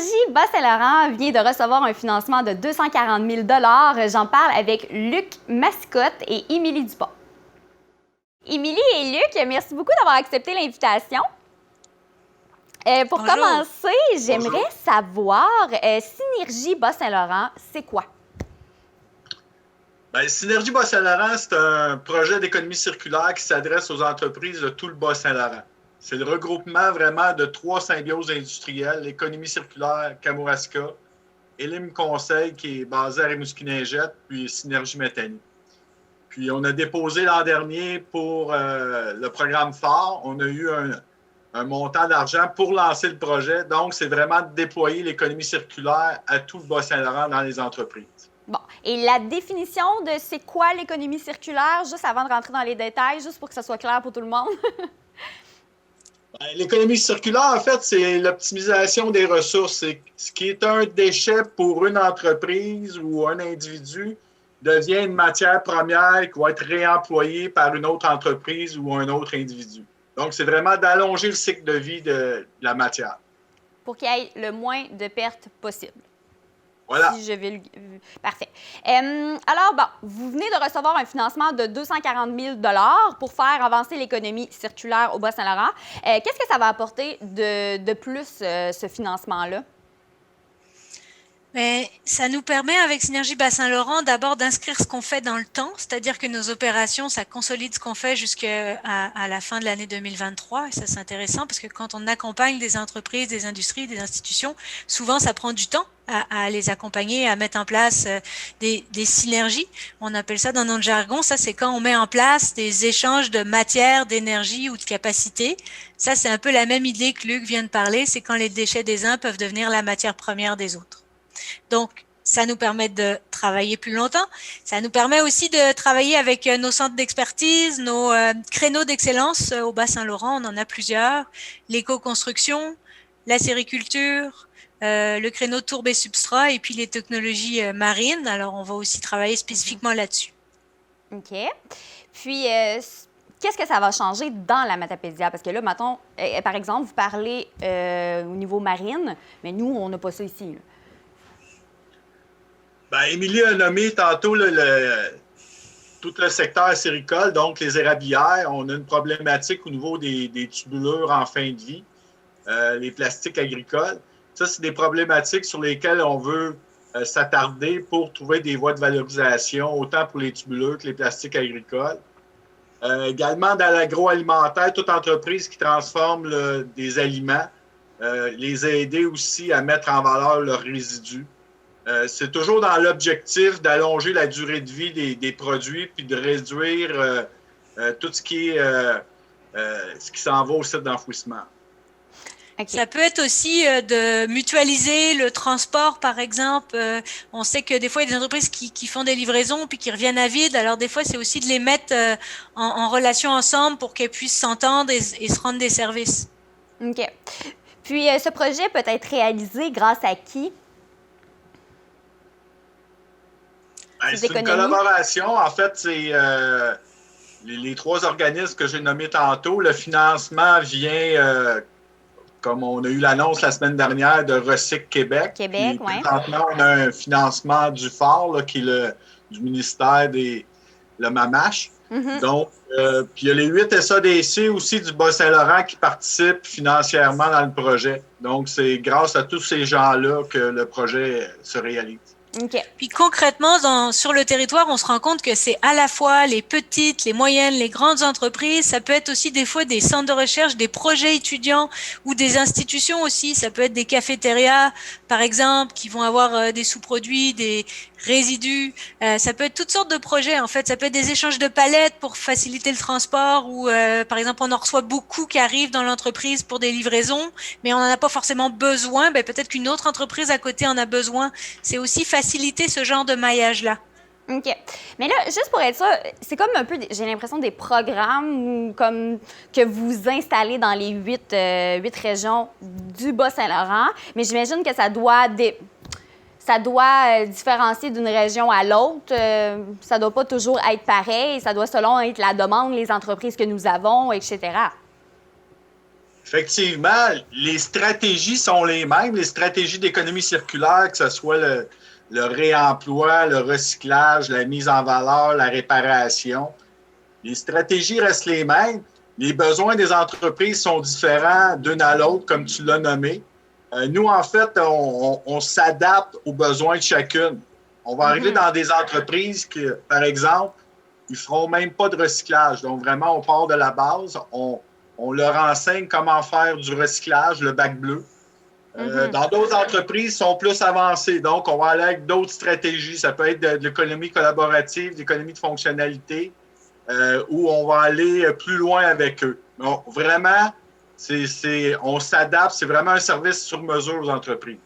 Synergie Bas-Saint-Laurent vient de recevoir un financement de 240 000 $. J'en parle avec Luc Mascotte et Émilie Dupont. Émilie et Luc, merci beaucoup d'avoir accepté l'invitation. Pour Bonjour. commencer, j'aimerais savoir, Synergie Bas-Saint-Laurent, c'est quoi? Bien, Synergie Bas-Saint-Laurent, c'est un projet d'économie circulaire qui s'adresse aux entreprises de tout le Bas-Saint-Laurent. C'est le regroupement vraiment de 3 symbioses industrielles, l'économie circulaire Kamouraska, Elim Conseil qui est basé à Rimouski-Ningette, puis Synergie Méthanier. Puis on a déposé l'an dernier pour le programme phare. On a eu un montant d'argent pour lancer le projet. Donc, c'est vraiment de déployer l'économie circulaire à tout le Bas-Saint-Laurent dans les entreprises. Bon, et la définition de c'est quoi l'économie circulaire, juste avant de rentrer dans les détails, juste pour que ça soit clair pour tout le monde? L'économie circulaire, en fait, c'est l'optimisation des ressources. Ce qui est un déchet pour une entreprise ou un individu devient une matière première qui va être réemployée par une autre entreprise ou un autre individu. Donc, c'est vraiment d'allonger le cycle de vie de la matière. Pour qu'il y ait le moins de pertes possible. Voilà. Si je vais Parfait. Alors, bon, vous venez de recevoir un financement de 240 000 $ pour faire avancer l'économie circulaire au Bas-Saint-Laurent. Qu'est-ce que ça va apporter de plus, ce financement-là? Mais ça nous permet, avec Synergie Bas-Saint-Laurent, d'abord d'inscrire ce qu'on fait dans le temps, c'est-à-dire que nos opérations, ça consolide ce qu'on fait jusqu'à la fin de l'année 2023. Et ça, c'est intéressant parce que quand on accompagne des entreprises, des industries, des institutions, souvent, ça prend du temps à les accompagner, à mettre en place des synergies. On appelle ça dans notre jargon, ça, c'est quand on met en place des échanges de matière, d'énergie ou de capacité. Ça, c'est un peu la même idée que Luc vient de parler, c'est quand les déchets des uns peuvent devenir la matière première des autres. Donc, ça nous permet de travailler plus longtemps. Ça nous permet aussi de travailler avec nos centres d'expertise, nos créneaux d'excellence au Bas-Saint-Laurent. On en a plusieurs. L'éco-construction, la sériculture, le créneau de tourbe et substrat et puis les technologies marines. Alors, on va aussi travailler spécifiquement là-dessus. OK. Puis, qu'est-ce que ça va changer dans la Matapédia? Parce que là, mettons, par exemple, vous parlez au niveau marine, mais nous, on n'a pas ça ici, là. Bien, Émilie a nommé tantôt tout le secteur séricole, donc les érablières. On a une problématique au niveau des tubulures en fin de vie, les plastiques agricoles. Ça, c'est des problématiques sur lesquelles on veut s'attarder pour trouver des voies de valorisation, autant pour les tubulures que les plastiques agricoles. Également, dans l'agroalimentaire, toute entreprise qui transforme des aliments, les aider aussi à mettre en valeur leurs résidus. C'est toujours dans l'objectif d'allonger la durée de vie des produits puis de réduire tout ce qui s'en va au site d'enfouissement. Okay. Ça peut être aussi de mutualiser le transport, par exemple. On sait que des fois, il y a des entreprises qui font des livraisons puis qui reviennent à vide. Alors, des fois, c'est aussi de les mettre en relation ensemble pour qu'elles puissent s'entendre et se rendre des services. OK. Puis, ce projet peut être réalisé grâce à qui? C'est une collaboration. En fait, c'est les 3 organismes que j'ai nommés tantôt. Le financement vient, comme on a eu l'annonce la semaine dernière, de Recyc Québec. Québec, oui. Présentement, on a un financement du phare, là, qui est du ministère le MAMACH. Mm-hmm. Donc, puis il y a les 8 SADC aussi du Bas-Saint-Laurent qui participent financièrement dans le projet. Donc, c'est grâce à tous ces gens-là que le projet se réalise. Okay. Puis concrètement, sur le territoire, on se rend compte que c'est à la fois les petites, les moyennes, les grandes entreprises. Ça peut être aussi des fois des centres de recherche, des projets étudiants ou des institutions aussi. Ça peut être des cafétérias, par exemple, qui vont avoir des sous-produits, des résidus. Ça peut être toutes sortes de projets, en fait. Ça peut être des échanges de palettes pour faciliter le transport ou, par exemple, on en reçoit beaucoup qui arrivent dans l'entreprise pour des livraisons, mais on n'en a pas forcément besoin. Ben, peut-être qu'une autre entreprise à côté en a besoin. C'est aussi faciliter ce genre de maillage-là. OK. Mais là, juste pour être sûr, c'est comme un peu, j'ai l'impression, des programmes comme que vous installez dans les 8 régions du Bas-Saint-Laurent, mais j'imagine que ça doit différencier d'une région à l'autre. Ça ne doit pas toujours être pareil. Ça doit selon être la demande, les entreprises que nous avons, etc. Effectivement, les stratégies sont les mêmes, les stratégies d'économie circulaire, que ce soit le réemploi, le recyclage, la mise en valeur, la réparation. Les stratégies restent les mêmes. Les besoins des entreprises sont différents d'une à l'autre, comme tu l'as nommé. Nous, en fait, on s'adapte aux besoins de chacune. On va arriver dans des entreprises qui, par exemple, ils ne feront même pas de recyclage. Donc, vraiment, on part de la base. On leur enseigne comment faire du recyclage, le bac bleu. Dans d'autres entreprises, ils sont plus avancés. Donc, on va aller avec d'autres stratégies. Ça peut être de l'économie collaborative, de l'économie de fonctionnalité, où on va aller plus loin avec eux. Donc, vraiment, on s'adapte. C'est vraiment un service sur mesure aux entreprises.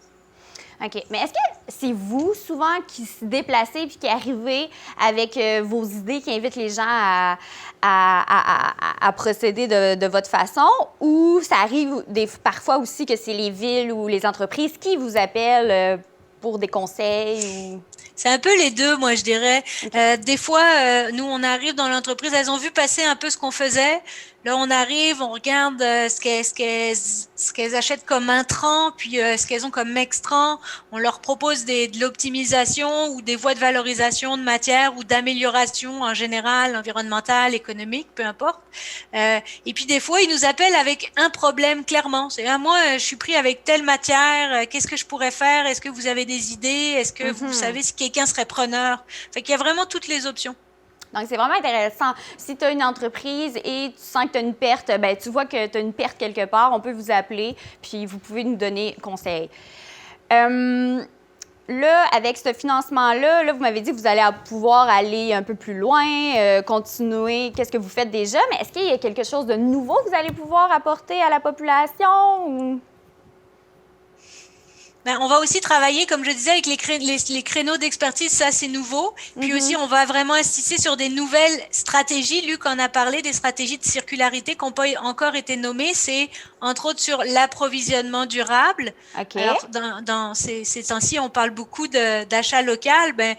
OK. Mais est-ce que c'est vous, souvent, qui se déplacez puis qui arrivez avec vos idées, qui invitent les gens à procéder de votre façon? Ou ça arrive parfois aussi que c'est les villes ou les entreprises qui vous appellent pour des conseils? Ou... C'est un peu les deux, moi, je dirais. Okay. Des fois, nous, on arrive dans l'entreprise, elles ont vu passer un peu ce qu'on faisait. Là, on arrive, on regarde ce qu'elles achètent comme intrant, puis ce qu'elles ont comme extrant. On leur propose de l'optimisation ou des voies de valorisation de matière ou d'amélioration en général, environnementale, économique, peu importe. Et puis, des fois, ils nous appellent avec un problème, clairement. C'est moi, je suis pris avec telle matière, qu'est-ce que je pourrais faire? Est-ce que vous avez des idées? Est-ce que vous savez si quelqu'un serait preneur? Fait qu'il y a vraiment toutes les options. Donc, c'est vraiment intéressant. Si tu as une entreprise et tu sens que tu as une perte, bien, tu vois que tu as une perte quelque part, on peut vous appeler, puis vous pouvez nous donner conseil. Là, avec ce financement-là, là, vous m'avez dit que vous allez pouvoir aller un peu plus loin, continuer, qu'est-ce que vous faites déjà, mais est-ce qu'il y a quelque chose de nouveau que vous allez pouvoir apporter à la population? Ou... Ben, on va aussi travailler, comme je disais, avec les créneaux d'expertise, ça c'est nouveau. Puis aussi, on va vraiment insister sur des nouvelles stratégies. Luc en a parlé, des stratégies de circularité qui n'ont pas encore été nommées. C'est entre autres sur l'approvisionnement durable. Okay. Alors, dans ces temps-ci, on parle beaucoup d'achat local. Ben,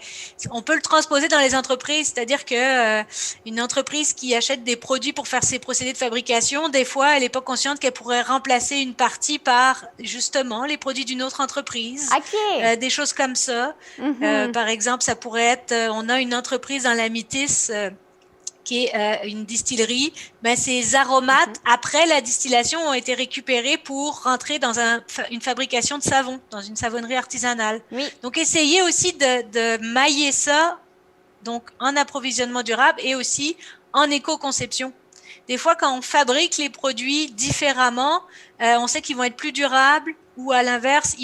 on peut le transposer dans les entreprises, c'est-à-dire que une entreprise qui achète des produits pour faire ses procédés de fabrication, des fois, elle n'est pas consciente qu'elle pourrait remplacer une partie par justement les produits d'une autre entreprise. Okay. Des choses comme ça. Par exemple, ça pourrait être, on a une entreprise dans la Métis qui est une distillerie. Ben, ces aromates, après la distillation, ont été récupérés pour rentrer dans une fabrication de savon, dans une savonnerie artisanale. Oui. Donc, essayez aussi de mailler ça donc, en approvisionnement durable et aussi en éco-conception. Des fois, quand on fabrique les produits différemment, on sait qu'ils vont être plus durables ou à l'inverse,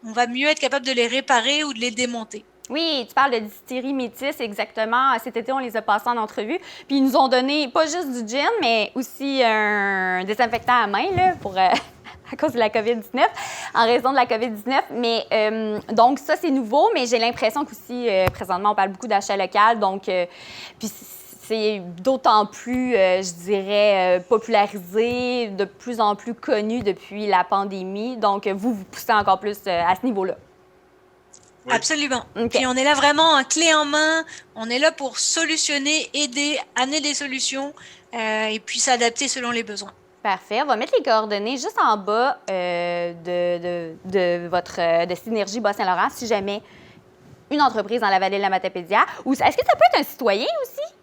on va mieux être capable de les réparer ou de les démonter. Oui, tu parles de distillerie Métis, exactement. Cet été, on les a passés en entrevue. Puis ils nous ont donné pas juste du gin, mais aussi un désinfectant à main là, pour, à cause de la COVID-19, en raison de la COVID-19. Mais donc ça, c'est nouveau, mais j'ai l'impression qu'aussi, présentement, on parle beaucoup d'achat local. Donc, puis c'est d'autant plus, je dirais, popularisé, de plus en plus connu depuis la pandémie. Donc, vous poussez encore plus à ce niveau-là. Oui. Absolument. Okay. Puis on est là vraiment en clé en main. On est là pour solutionner, aider, amener des solutions et puis s'adapter selon les besoins. Parfait. On va mettre les coordonnées juste en bas de votre de Synergie Bas-Saint-Laurent si jamais une entreprise dans la vallée de la Matapédia. Ou est-ce que ça peut être un citoyen aussi?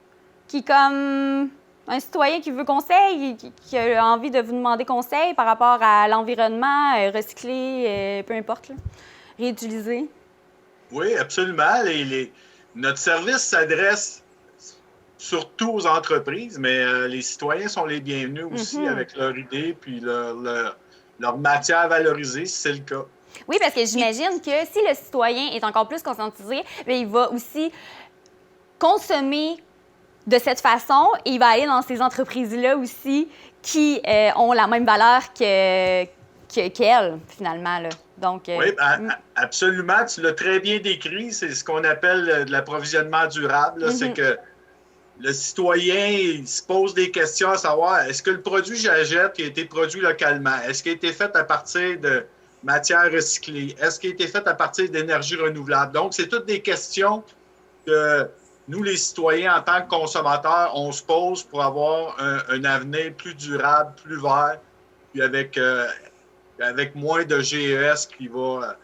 Qui comme un citoyen qui veut conseil, qui a envie de vous demander conseil par rapport à l'environnement, recycler, peu importe, là, réutiliser? Oui, absolument. Notre service s'adresse surtout aux entreprises, mais les citoyens sont les bienvenus aussi avec leur idée puis leur matière valorisée, si c'est le cas. Oui, parce que j'imagine que si le citoyen est encore plus conscientisé, bien, il va aussi consommer de cette façon, et il va aller dans ces entreprises-là aussi qui ont la même valeur qu'elles, finalement. Là. Donc, oui, absolument. Tu l'as très bien décrit. C'est ce qu'on appelle de l'approvisionnement durable. C'est que le citoyen il se pose des questions à savoir, est-ce que le produit que j'achète a été produit localement? Est-ce qu'il a été fait à partir de matières recyclées? Est-ce qu'il a été fait à partir d'énergie renouvelable? Donc, c'est toutes des questions que nous, les citoyens, en tant que consommateurs, on se pose pour avoir un avenir plus durable, plus vert. puis avec moins de GES qui va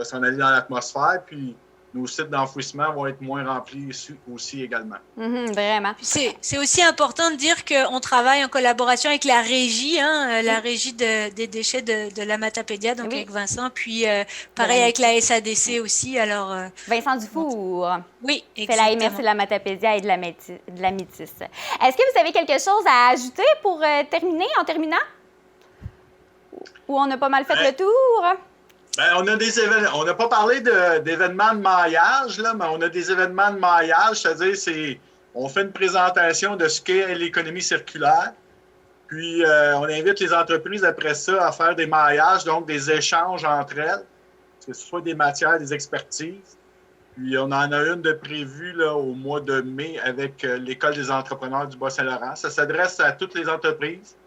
s'en aller dans l'atmosphère, puis nos sites d'enfouissement vont être moins remplis aussi également. Vraiment. C'est aussi important de dire qu'on travaille en collaboration avec la régie, la régie des déchets de la Matapédia, donc avec Vincent, puis pareil avec la SADC aussi. Alors, Vincent Dufour. Oui, fait la MRC de la Matapédia et de la Métis. Est-ce que vous avez quelque chose à ajouter pour terminer, en terminant? Ou on a pas mal fait le tour? On a des événements. On n'a pas parlé d'événements de maillage, là, mais on a des événements de maillage, c'est-à-dire on fait une présentation de ce qu'est l'économie circulaire. Puis on invite les entreprises après ça à faire des maillages, donc des échanges entre elles, que ce soit des matières, des expertises. Puis on en a une de prévue là, au mois de mai avec l'École des entrepreneurs du Bas-Saint-Laurent. Ça s'adresse à toutes les entreprises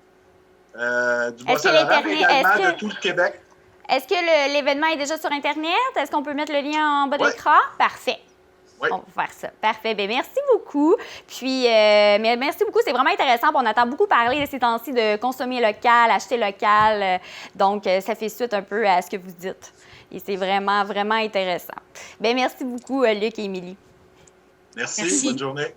du Bas-Saint-Laurent, mais également de tout le Québec. Est-ce que l'événement est déjà sur Internet? Est-ce qu'on peut mettre le lien en bas de l'écran? Parfait. Oui. On va faire ça. Parfait. Bien, merci beaucoup. Puis, merci beaucoup. C'est vraiment intéressant. On entend beaucoup parler ces temps-ci de consommer local, acheter local. Donc, ça fait suite un peu à ce que vous dites. Et c'est vraiment, vraiment intéressant. Bien, merci beaucoup, Luc et Émilie. Merci. Bonne journée.